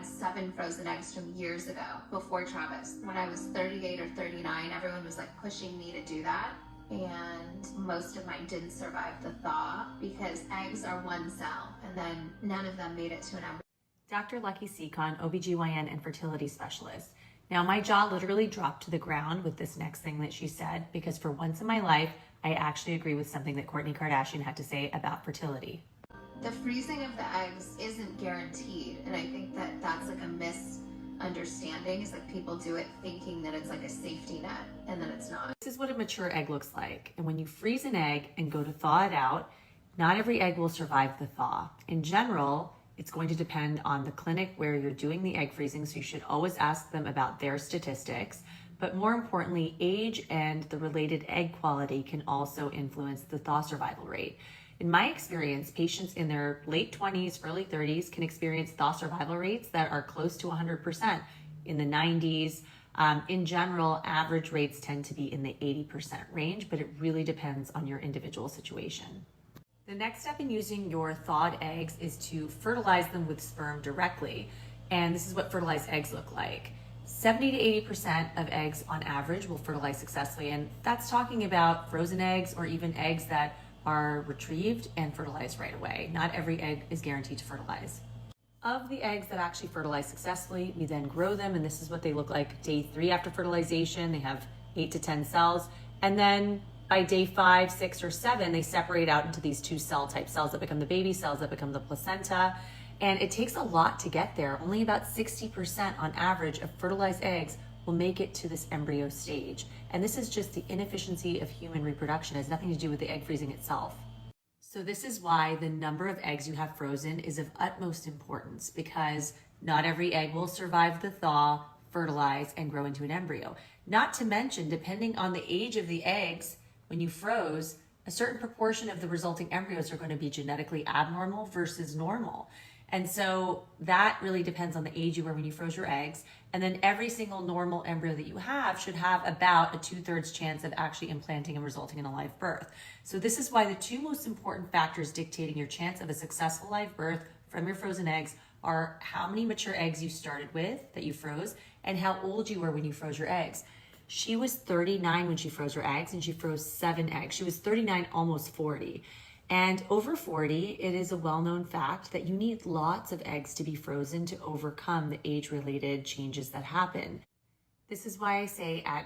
had 7 frozen eggs from years ago, before Travis. When I was 38 or 39, everyone was like pushing me to do that. And most of mine didn't survive the thaw because eggs are one cell, and then none of them made it to an embryo. Dr. Lucky Seacon, OBGYN and fertility specialist. Now my jaw literally dropped to the ground with this next thing that she said, because for once in my life, I actually agree with something that Kourtney Kardashian had to say about fertility. The freezing of the eggs isn't guaranteed, and I think that that's like a misunderstanding. Is like people do it thinking that it's like a safety net, and then it's not. This is what a mature egg looks like. And when you freeze an egg and go to thaw it out, not every egg will survive the thaw. In general, it's going to depend on the clinic where you're doing the egg freezing, so you should always ask them about their statistics. But more importantly, age and the related egg quality can also influence the thaw survival rate. In my experience, patients in their late 20s, early 30s can experience thaw survival rates that are close to 100%, in the 90s. In general, average rates tend to be in the 80% range, but it really depends on your individual situation. The next step in using your thawed eggs is to fertilize them with sperm directly. And this is what fertilized eggs look like. 70 to 80% of eggs on average will fertilize successfully. And that's talking about frozen eggs or even eggs that are retrieved and fertilized right away. Not every egg is guaranteed to fertilize. Of the eggs that actually fertilize successfully, we then grow them, and this is what they look like day 3 after fertilization. They have 8 to 10 cells. And then by day 5, 6, or 7, they separate out into these 2 cell type cells that become the baby cells that become the placenta. And it takes a lot to get there. Only about 60% on average of fertilized eggs will make it to this embryo stage. And this is just the inefficiency of human reproduction. It has nothing to do with the egg freezing itself. So this is why the number of eggs you have frozen is of utmost importance, because not every egg will survive the thaw, fertilize, and grow into an embryo. Not to mention, depending on the age of the eggs, when you froze, a certain proportion of the resulting embryos are going to be genetically abnormal versus normal. And so that really depends on the age you were when you froze your eggs. And then every single normal embryo that you have should have about a 2/3 chance of actually implanting and resulting in a live birth. So this is why the 2 most important factors dictating your chance of a successful live birth from your frozen eggs are how many mature eggs you started with that you froze and how old you were when you froze your eggs. She was 39 when she froze her eggs, and she froze 7 eggs. She was 39, almost 40. And over 40, it is a well-known fact that you need lots of eggs to be frozen to overcome the age-related changes that happen. This is why I say at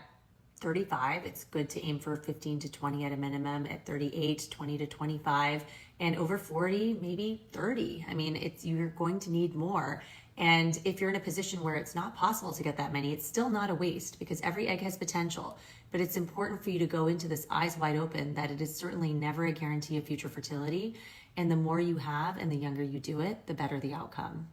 35, it's good to aim for 15 to 20 at a minimum. At 38, 20 to 25, and over 40, maybe 30. I mean, you're going to need more. And if you're in a position where it's not possible to get that many, it's still not a waste, because every egg has potential. But it's important for you to go into this eyes wide open that it is certainly never a guarantee of future fertility. And the more you have and the younger you do it, the better the outcome.